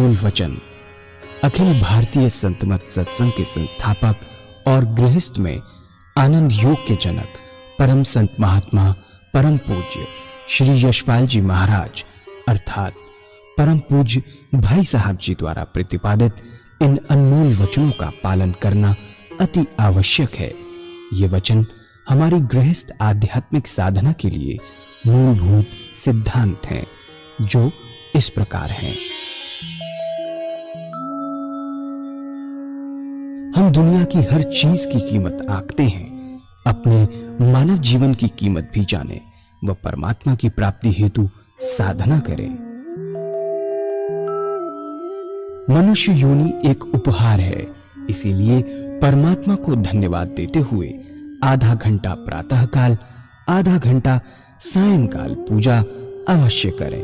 अनमोल वचन अखिल भारतीय संत मत सत्संग के संस्थापक और गृहस्थ में आनंद योग के जनक परम संत महात्मा परम पूज्य श्री यशपाल जी महाराज अर्थात परम पूज्य भाई साहब जी द्वारा प्रतिपादित इन अनमोल वचनों का पालन करना अति आवश्यक है। ये वचन हमारी गृहस्थ आध्यात्मिक साधना के लिए मूलभूत सिद्धांत हैं, जो इस प्रकार हैं। हम दुनिया की हर चीज की कीमत आंकते हैं, अपने मानव जीवन की कीमत भी जाने व परमात्मा की प्राप्ति हेतु साधना करें। मनुष्य योनि एक उपहार है, इसीलिए परमात्मा को धन्यवाद देते हुए आधा घंटा प्रातःकाल, आधा घंटा सायंकाल पूजा अवश्य करें।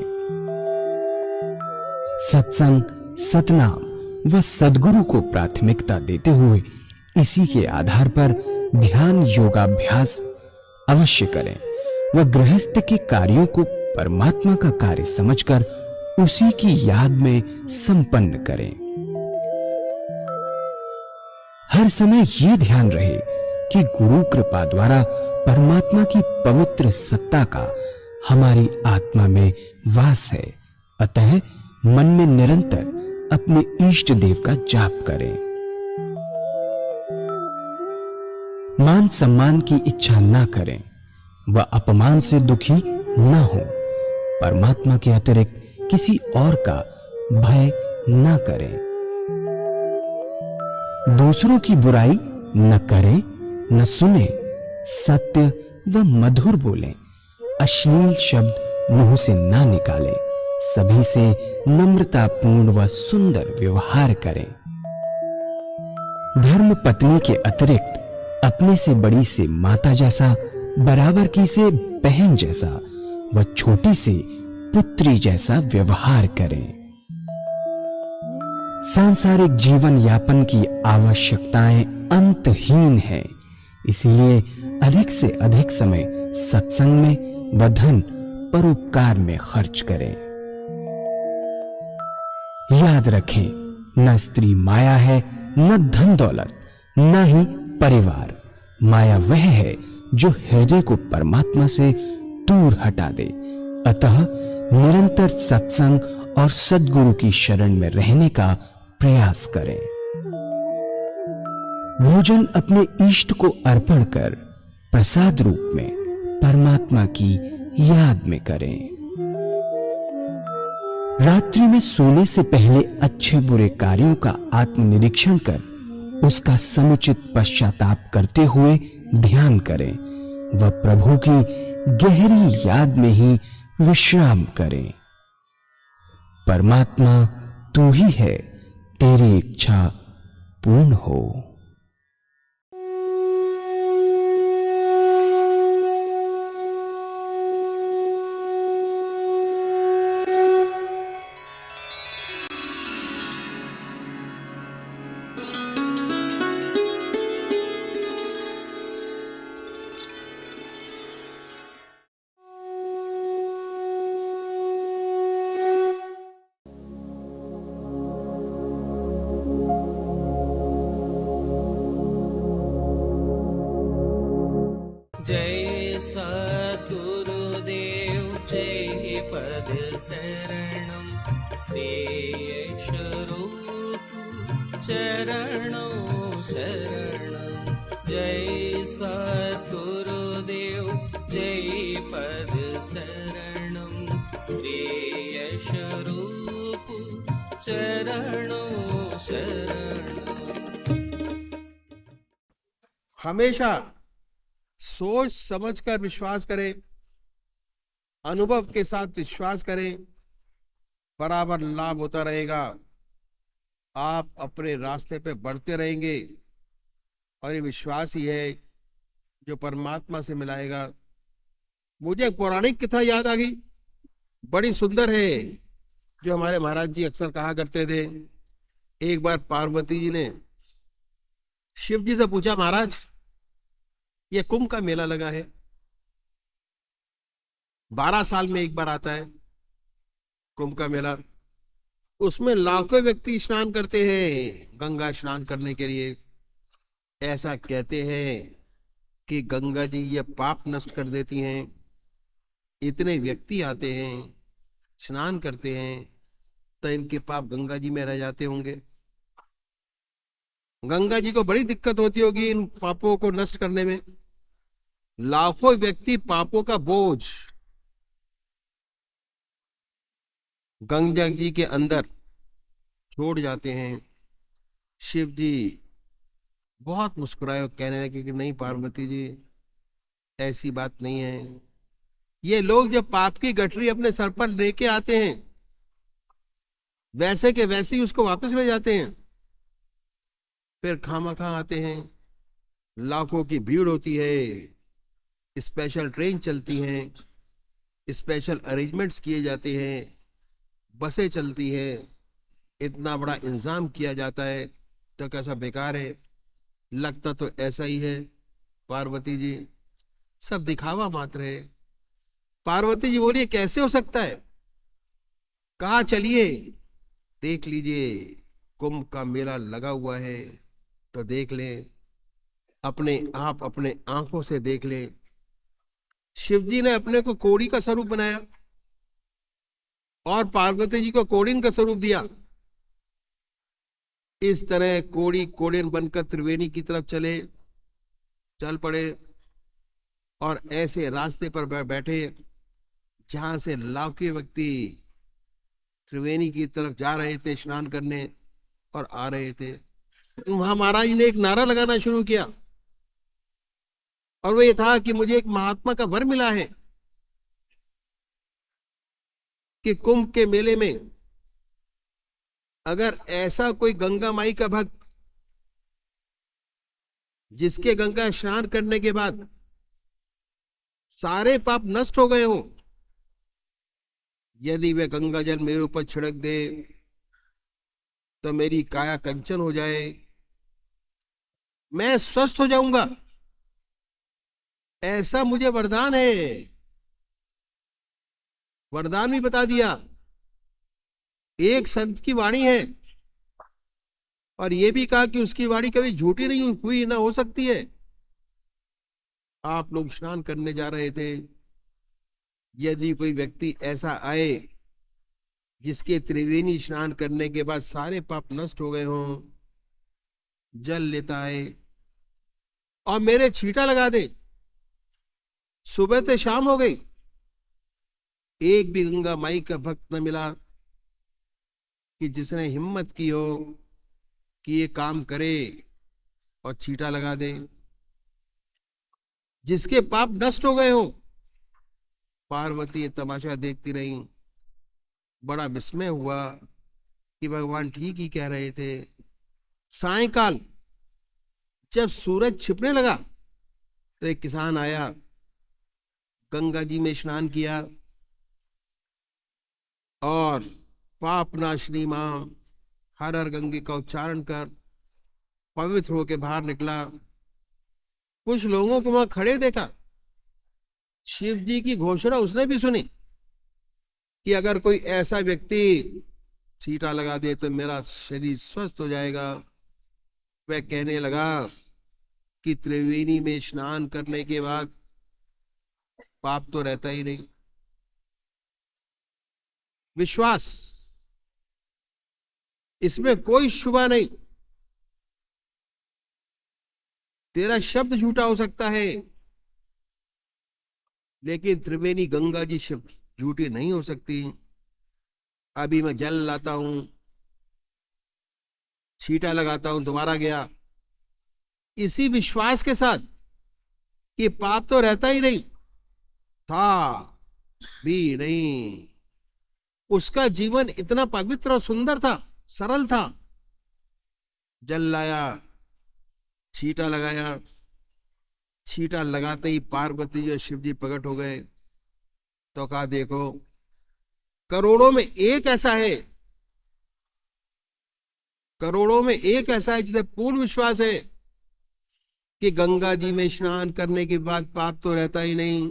सत्संग, सतनाम व सद्गुरु को प्राथमिकता देते हुए इसी के आधार पर ध्यान योगाभ्यास अवश्य करें व गृहस्थ के कार्यों को परमात्मा का कार्य समझकर उसी की याद में संपन्न करें। हर समय ये ध्यान रहे कि गुरु कृपा द्वारा परमात्मा की पवित्र सत्ता का हमारी आत्मा में वास है, अतः मन में निरंतर अपने इष्ट देव का जाप करें। मान सम्मान की इच्छा न करें व अपमान से दुखी न हो। परमात्मा के अतिरिक्त किसी और का भय न करें। दूसरों की बुराई न करें, न सुने, सत्य व मधुर बोलें, अश्लील शब्द मुंह से ना निकालें, सभी से नम्रतापूर्ण व सुंदर व्यवहार करें। धर्म पत्नी के अतिरिक्त अपने से बड़ी से माता जैसा, बराबर की से बहन जैसा व छोटी से पुत्री जैसा व्यवहार करें। सांसारिक जीवन यापन की आवश्यकताएं अंतहीन है, इसलिए अधिक से अधिक समय सत्संग में व धन परोपकार में खर्च करें। याद रखें, न स्त्री माया है, न धन दौलत, न ही परिवार। माया वह है जो हृदय को परमात्मा से दूर हटा दे। अतः निरंतर सत्संग और सद्गुरु की शरण में रहने का प्रयास करें। भोजन अपने इष्ट को अर्पण कर प्रसाद रूप में परमात्मा की याद में करें। रात्रि में सोने से पहले अच्छे बुरे कार्यों का आत्मनिरीक्षण कर उसका समुचित पश्चाताप करते हुए ध्यान करें व प्रभु की गहरी याद में ही विश्राम करें। परमात्मा तू ही है, तेरी इच्छा पूर्ण हो। जय सद्गुरुदेव जय पद शरणं श्री स्वरूप चरणों शरणं। जय सद्गुरुदेव जय पद शरणं श्री स्वरूप चरणों शरणं। हमेशा सोच समझकर विश्वास करें, अनुभव के साथ विश्वास करें, बराबर लाभ होता रहेगा। आप अपने रास्ते पे बढ़ते रहेंगे और ये विश्वास ही है जो परमात्मा से मिलाएगा। मुझे एक पौराणिक कथा याद आ गई, बड़ी सुंदर है, जो हमारे महाराज जी अक्सर कहा करते थे। एक बार पार्वती जी ने शिव जी से पूछा, महाराज ये कुंभ का मेला लगा है, 12 साल में एक बार आता है कुंभ का मेला, उसमें लाखों व्यक्ति स्नान करते हैं गंगा स्नान करने के लिए। ऐसा कहते हैं कि गंगा जी ये पाप नष्ट कर देती हैं। इतने व्यक्ति आते हैं, स्नान करते हैं, तो इनके पाप गंगा जी में रह जाते होंगे। गंगा जी को बड़ी दिक्कत होती होगी इन पापों को नष्ट करने में। लाखों व्यक्ति पापों का बोझ गंगा जी के अंदर छोड़ जाते हैं। शिव जी बहुत मुस्कुराए और कहने लगे कि नहीं पार्वती जी, ऐसी बात नहीं है। ये लोग जब पाप की गठरी अपने सर पर लेके आते हैं, वैसे के वैसे ही उसको वापस ले जाते हैं। फिर खामखा आते हैं, लाखों की भीड़ होती है, स्पेशल ट्रेन चलती हैं, स्पेशल अरेंजमेंट्स किए जाते हैं, बसें चलती है, इतना बड़ा इंतजाम किया जाता है, तो कैसा बेकार है? लगता तो ऐसा ही है पार्वती जी, सब दिखावा मात्र है। पार्वती जी बोलिए कैसे हो सकता है? कहा चलिए देख लीजिए, कुंभ का मेला लगा हुआ है, तो देख लें, अपने आप अपने आंखों से देख लें। शिव जी ने अपने को कोड़ी का स्वरूप बनाया और पार्वती जी को कोड़िन का स्वरूप दिया। इस तरह कोड़ी कोड़िन बनकर त्रिवेणी की तरफ चल पड़े और ऐसे रास्ते पर बैठे जहां से लाखों व्यक्ति त्रिवेणी की तरफ जा रहे थे स्नान करने और आ रहे थे। वहां महाराज ने एक नारा लगाना शुरू किया और वो ये था कि मुझे एक महात्मा का वर मिला है कि कुंभ के मेले में अगर ऐसा कोई गंगा माई का भक्त जिसके गंगा स्नान करने के बाद सारे पाप नष्ट हो गए हो, यदि वे गंगा जल मेरे ऊपर छिड़क दे तो मेरी काया कंचन हो जाए, मैं स्वस्थ हो जाऊंगा, ऐसा मुझे वरदान है। वरदान भी बता दिया। एक संत की वाणी है और यह भी कहा कि उसकी वाणी कभी झूठी नहीं हुई, ना हो सकती है। आप लोग स्नान करने जा रहे थे, यदि कोई व्यक्ति ऐसा आए जिसके त्रिवेणी स्नान करने के बाद सारे पाप नष्ट हो गए हों, जल लेता है और मेरे छींटा लगा दे, सुबह से शाम हो गई, एक भी गंगा माई का भक्त न मिला कि जिसने हिम्मत की हो कि ये काम करे और छींटा लगा दे, जिसके पाप नष्ट हो गए हो। पार्वती ये तमाशा देखती रही, बड़ा विस्मय हुआ कि भगवान ठीक ही कह रहे थे। सायंकाल जब सूरज छिपने लगा तो एक किसान आया, गंगा जी में स्नान किया और पाप नाशनी मां हर हर गंगे का उच्चारण कर पवित्र होकर बाहर निकला। कुछ लोगों को वहां खड़े देखा, शिव जी की घोषणा उसने भी सुनी कि अगर कोई ऐसा व्यक्ति छींटा लगा दे तो मेरा शरीर स्वस्थ हो जाएगा। वह कहने लगा कि त्रिवेणी में स्नान करने के बाद पाप तो रहता ही नहीं। विश्वास, इसमें कोई शुबा नहीं। तेरा शब्द झूठा हो सकता है, लेकिन त्रिवेणी गंगा जी शब्द झूठी नहीं हो सकती। अभी मैं जल लाता हूं, छींटा लगाता हूं, दोबारा गया, इसी विश्वास के साथ कि पाप तो रहता ही नहीं था भी नहीं। उसका जीवन इतना पवित्र और सुंदर था, सरल था। जल लाया, छींटा लगाया, छींटा लगाते ही पार्वती जी और शिव जी प्रकट हो गए। तो कहा देखो, करोड़ों में एक ऐसा है, करोड़ों में एक ऐसा है जिसे पूर्ण विश्वास है कि गंगा जी में स्नान करने के बाद पाप तो रहता ही नहीं।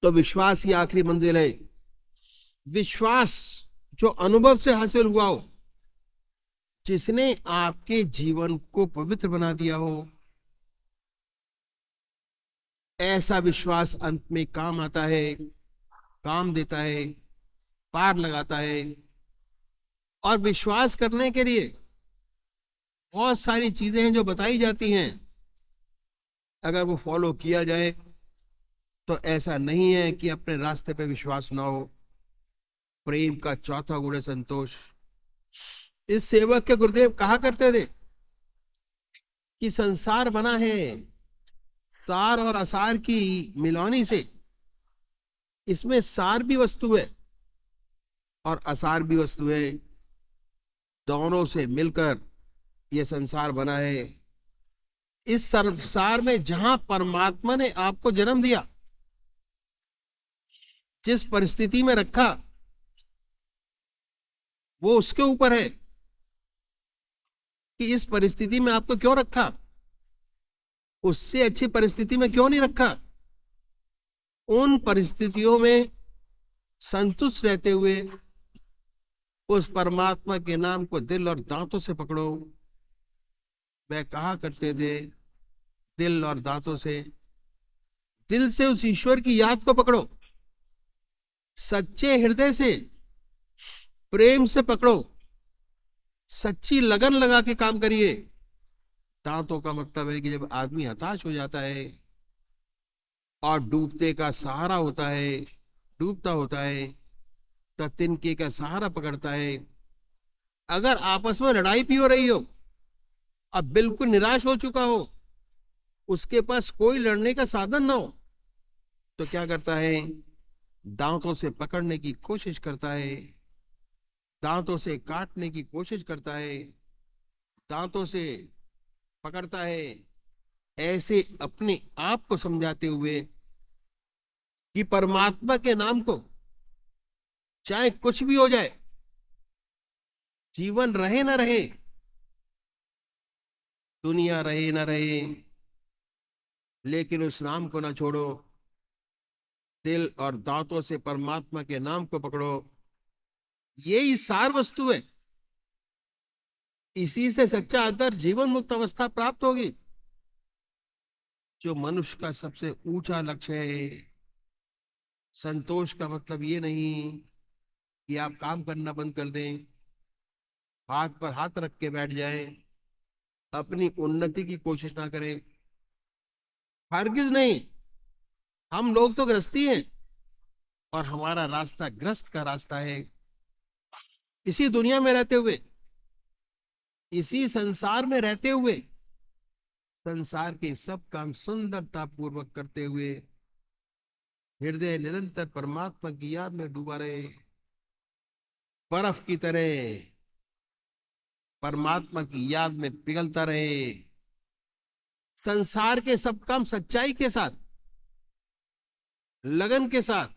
तो विश्वास ही आखिरी मंजिल है। विश्वास जो अनुभव से हासिल हुआ हो, जिसने आपके जीवन को पवित्र बना दिया हो, ऐसा विश्वास अंत में काम आता है, काम देता है, पार लगाता है। और विश्वास करने के लिए बहुत सारी चीजें हैं जो बताई जाती हैं, अगर वो फॉलो किया जाए तो ऐसा नहीं है कि अपने रास्ते पे विश्वास ना हो। प्रेम का चौथा गुण है संतोष। इस सेवक के गुरुदेव कहा करते थे कि संसार बना है सार और असार की मिलौनी से। इसमें सार भी वस्तु है और असार भी वस्तु है, दोनों से मिलकर यह संसार बना है। इस संसार में जहां परमात्मा ने आपको जन्म दिया, जिस परिस्थिति में रखा, वो उसके ऊपर है कि इस परिस्थिति में आपको क्यों रखा, उससे अच्छी परिस्थिति में क्यों नहीं रखा। उन परिस्थितियों में संतुष्ट रहते हुए उस परमात्मा के नाम को दिल और दांतों से पकड़ो। वह कहा करते थे, दिल और दांतों से, दिल से उस ईश्वर की याद को पकड़ो, सच्चे हृदय से, प्रेम से पकड़ो, सच्ची लगन लगा के काम करिए। दांतों का मतलब है कि जब आदमी हताश हो जाता है और डूबते का सहारा होता है, डूबता होता है, तो तिनके का सहारा पकड़ता है। अगर आपस में लड़ाई भी हो रही हो, अब बिल्कुल निराश हो चुका हो, उसके पास कोई लड़ने का साधन ना हो, तो क्या करता है, दांतों से पकड़ने की कोशिश करता है, दांतों से काटने की कोशिश करता है, दांतों से पकड़ता है। ऐसे अपने आप को समझाते हुए कि परमात्मा के नाम को चाहे कुछ भी हो जाए, जीवन रहे ना रहे, दुनिया रहे ना रहे, लेकिन उस नाम को ना छोड़ो। दिल और दांतों से परमात्मा के नाम को पकड़ो। यही सार वस्तु है। इसी से सच्चा आदर्श जीवन मुक्त अवस्था प्राप्त होगी, जो मनुष्य का सबसे ऊंचा लक्ष्य है। संतोष का मतलब ये नहीं कि आप काम करना बंद कर दें, हाथ पर हाथ रख के बैठ जाएं, अपनी उन्नति की कोशिश ना करें। हरगिज नहीं। हम लोग तो गृहस्थी हैं और हमारा रास्ता ग्रस्त का रास्ता है। इसी दुनिया में रहते हुए, इसी संसार में रहते हुए, संसार के सब काम सुंदरता पूर्वक करते हुए हृदय निरंतर परमात्मा की याद में डूबा रहे। बर्फ की तरह परमात्मा की याद में पिघलता रहे। संसार के सब काम सच्चाई के साथ, लगन के साथ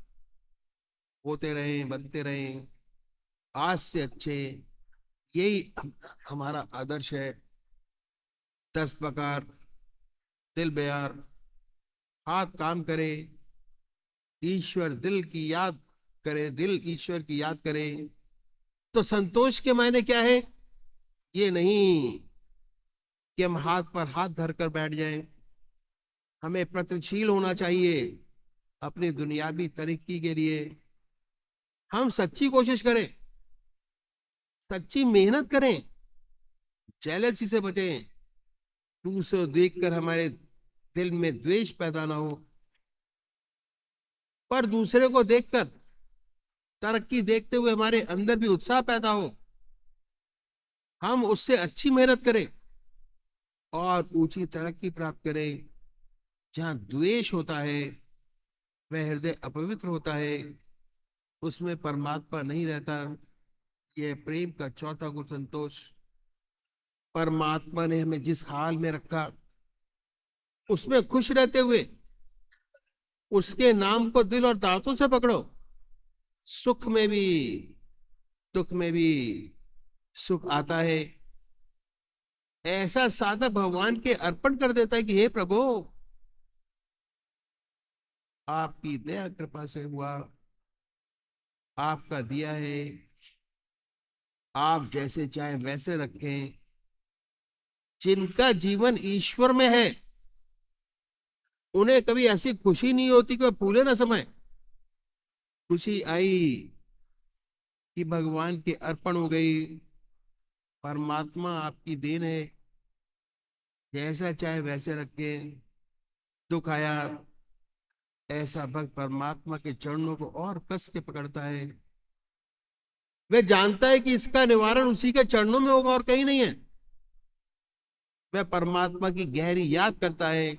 होते रहे, बनते रहे, आज से अच्छे। यही हमारा आदर्श है। 10 प्रकार, दिल बेयार, हाथ काम करे, ईश्वर दिल की याद करे, दिल ईश्वर की याद करे। तो संतोष के मायने क्या है? ये नहीं कि हम हाथ पर हाथ धरकर बैठ जाएं। हमें प्रयत्नशील होना चाहिए अपनी दुनियावी तरक्की के लिए। हम सच्ची कोशिश करें, सच्ची मेहनत करें, जेलसी से बचें, दूसरों देखकर हमारे दिल में द्वेष पैदा ना हो, पर दूसरे को देखकर, तरक्की देखते हुए हमारे अंदर भी उत्साह पैदा हो। हम उससे अच्छी मेहनत करें और ऊंची तरक्की प्राप्त करें। जहां द्वेष होता है, वह हृदय अपवित्र होता है, उसमें परमात्मा नहीं रहता। यह प्रेम का चौथा गुण संतोष। परमात्मा ने हमें जिस हाल में रखा, उसमें खुश रहते हुए उसके नाम को दिल और दांतों से पकड़ो। सुख में भी, दुख में भी सुख आता है। ऐसा साधक भगवान के अर्पण कर देता है कि हे प्रभु, आपकी दया कृपा से हुआ, आपका दिया है, आप जैसे चाहे वैसे रखें। जिनका जीवन ईश्वर में है उन्हें कभी ऐसी खुशी नहीं होती कि वह भूले ना समय। खुशी आई कि भगवान के अर्पण हो गई, परमात्मा आपकी देन है, जैसा चाहे वैसे रखे। दुख आया, ऐसा भक्त परमात्मा के चरणों को और कस के पकड़ता है। वह जानता है कि इसका निवारण उसी के चरणों में होगा और कहीं नहीं है। वह परमात्मा की गहरी याद करता है।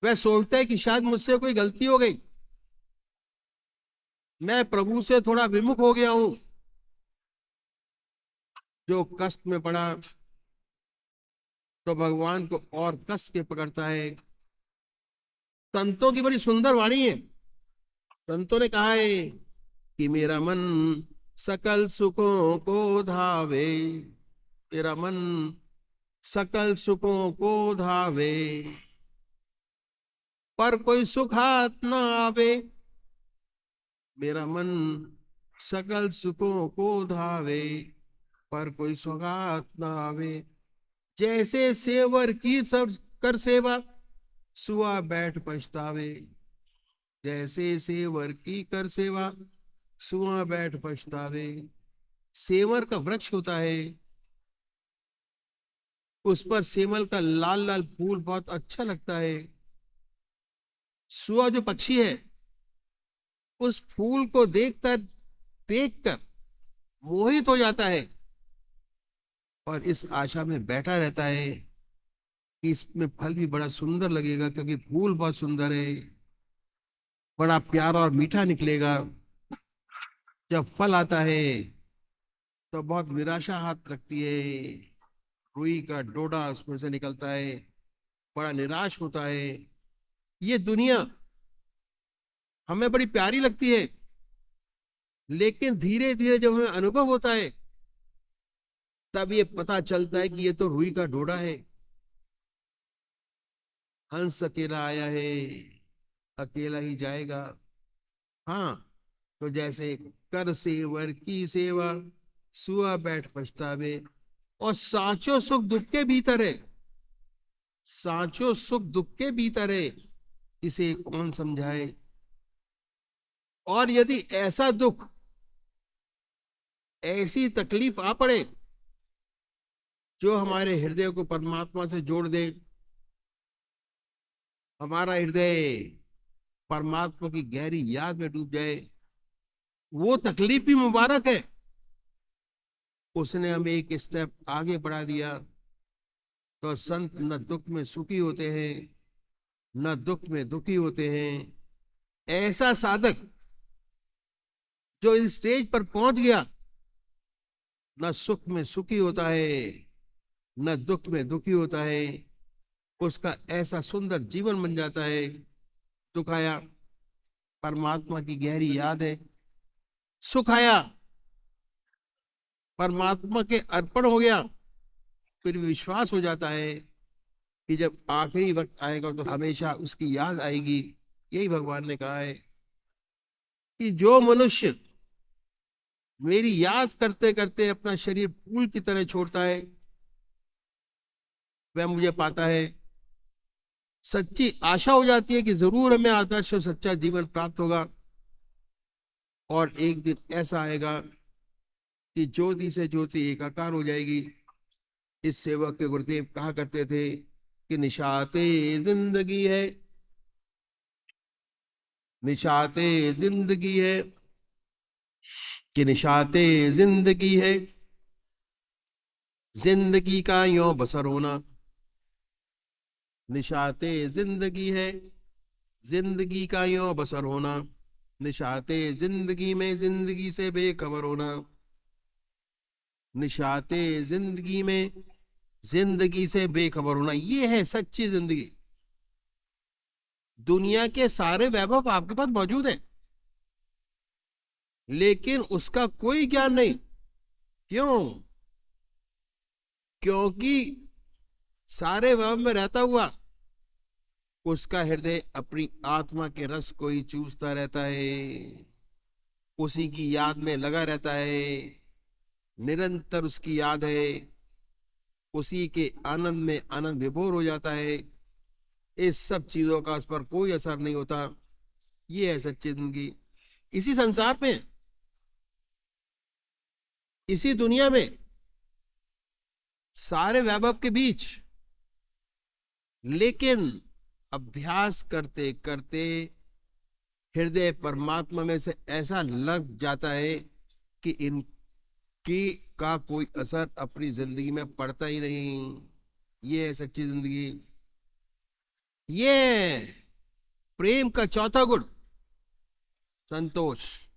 वह सोचता है कि शायद मुझसे कोई गलती हो गई, मैं प्रभु से थोड़ा विमुख हो गया हूं। जो कष्ट में पड़ा तो भगवान को और कस के पकड़ता है। संतों की बड़ी सुंदर वाणी है। संतों ने कहा है कि मेरा मन सकल सुखों को धावे, मेरा मन सकल सुखों को धावे, पर कोई सुख हाथ न आवे। मेरा मन सकल सुखों को धावे, पर कोई सुख हाथ न आवे। जैसे सेवर की सब कर सेवा, सुआ बैठ पछतावे। जैसे सेवर की कर सेवा, सुआ बैठ पछतावे। सेवर का वृक्ष होता है, उस पर सेमल का लाल लाल फूल बहुत अच्छा लगता है। सुआ जो पक्षी है उस फूल को देखकर देखकर मोहित हो जाता है और इस आशा में बैठा रहता है कि इसमें फल भी बड़ा सुंदर लगेगा, क्योंकि फूल बहुत सुंदर है, बड़ा प्यारा और मीठा निकलेगा। जब फल आता है तो बहुत निराशा हाथ रखती है। रुई का डोडा उसमें से निकलता है, बड़ा निराश होता है। ये दुनिया हमें बड़ी प्यारी लगती है, लेकिन धीरे धीरे जब हमें अनुभव होता है तब ये पता चलता है कि ये तो रुई का डोडा है। हंस अकेला आया है, अकेला ही जाएगा। हाँ, तो जैसे कर सेवर की सेवा, सुआ बैठ पछतावे। और साचो सुख दुख के भीतर है, साचो सुख दुख के भीतर है, इसे कौन समझाए। और यदि ऐसा दुख, ऐसी तकलीफ आ पड़े जो हमारे हृदय को परमात्मा से जोड़ दे, हमारा हृदय परमात्मा की गहरी याद में डूब जाए, वो तकलीफ भी मुबारक है। उसने हमें एक स्टेप आगे बढ़ा दिया। तो संत न दुख में सुखी होते हैं, न दुख में दुखी होते हैं। ऐसा साधक जो इस स्टेज पर पहुंच गया, न सुख में सुखी होता है, न दुख में दुखी होता है, उसका ऐसा सुंदर जीवन बन जाता है। दुख आया, परमात्मा की गहरी याद है। सुख आया, परमात्मा के अर्पण हो गया। फिर विश्वास हो जाता है कि जब आखिरी वक्त आएगा तो हमेशा उसकी याद आएगी। यही भगवान ने कहा है कि जो मनुष्य मेरी याद करते करते अपना शरीर फूल की तरह छोड़ता है, वह मुझे पाता है। सच्ची आशा हो जाती है कि जरूर हमें आदर्श और सच्चा जीवन प्राप्त होगा, और एक दिन ऐसा आएगा कि ज्योति से ज्योति एकाकार हो जाएगी। इस सेवक के गुरुदेव कहा करते थे कि निशाते जिंदगी है, निशाते जिंदगी है, कि निशाते जिंदगी है, जिंदगी का यों बसर होना। निशाते जिंदगी है, जिंदगी का यों बसर होना। निशाते जिंदगी में जिंदगी से बेखबर होना। निशाते जिंदगी में जिंदगी से बेखबर होना, ये है सच्ची जिंदगी। दुनिया के सारे वैभव आपके पास मौजूद है, लेकिन उसका कोई ज्ञान नहीं। क्यों? क्योंकि सारे वैभव में रहता हुआ उसका हृदय अपनी आत्मा के रस को ही चूसता रहता है। उसी की याद में लगा रहता है, निरंतर उसकी याद है, उसी के आनंद में आनंद विभोर हो जाता है। इस सब चीजों का उस पर कोई असर नहीं होता। ये है सच्ची जिंदगी। इसी संसार में, इसी दुनिया में, सारे वैभव के बीच, लेकिन अभ्यास करते करते हृदय परमात्मा में से ऐसा लग जाता है कि इनकी का कोई असर अपनी जिंदगी में पड़ता ही नहीं। ये है सच्ची जिंदगी। ये प्रेम का चौथा गुण, संतोष।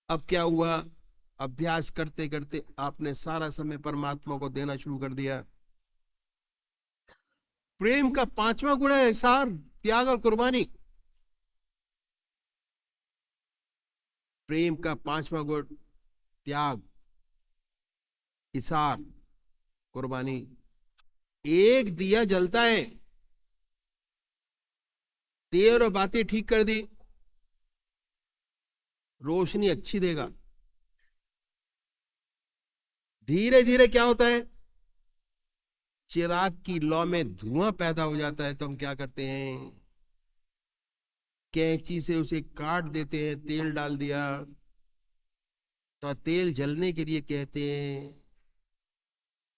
अब क्या हुआ? अभ्यास करते करते आपने सारा समय परमात्मा को देना शुरू कर दिया। प्रेम का पांचवा गुण है इसार, त्याग और कुर्बानी। प्रेम का पांचवा गुण त्याग, इसार, कुर्बानी। एक दिया जलता है, तेल और बातें ठीक कर दी, रोशनी अच्छी देगा। धीरे धीरे क्या होता है? चिराग की लौ में धुआं पैदा हो जाता है। तो हम क्या करते हैं? कैंची से उसे काट देते हैं। तेल डाल दिया तो तेल जलने के लिए कहते हैं,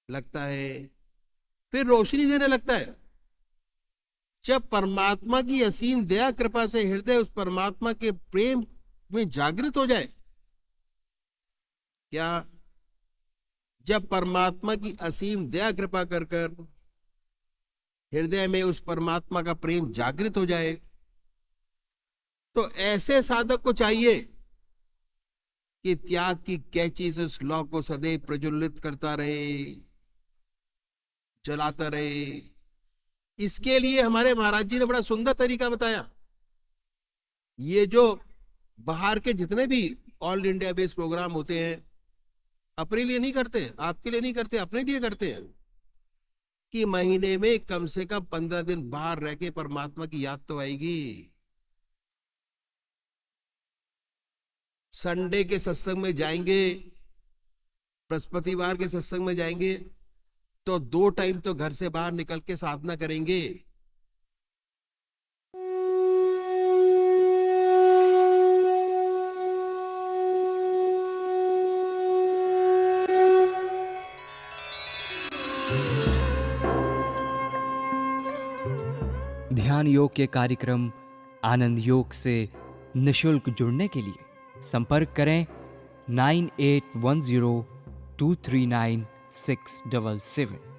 लगता है, फिर रोशनी देने लगता है। जब परमात्मा की असीम दया कृपा से हृदय उस परमात्मा के प्रेम में जागृत हो जाए, क्या? जब परमात्मा की असीम दया कृपा कर कर हृदय में उस परमात्मा का प्रेम जागृत हो जाए, तो ऐसे साधक को चाहिए कि त्याग की कैंची से उस लौ को सदैव प्रज्वलित करता रहे, जलाता रहे। इसके लिए हमारे महाराज जी ने बड़ा सुंदर तरीका बताया। ये जो बाहर के जितने भी ऑल इंडिया बेस्ड प्रोग्राम होते हैं, अपने लिए नहीं करते, आपके लिए नहीं करते, अपने लिए करते हैं कि महीने में कम से कम 15 दिन बाहर रह के परमात्मा की याद तो आएगी। संडे के सत्संग में जाएंगे, बृहस्पतिवार के सत्संग में जाएंगे, तो 2 टाइम तो घर से बाहर निकल के साधना करेंगे। ध्यान योग के कार्यक्रम आनंद योग से निशुल्क जुड़ने के लिए संपर्क करें 9810239677।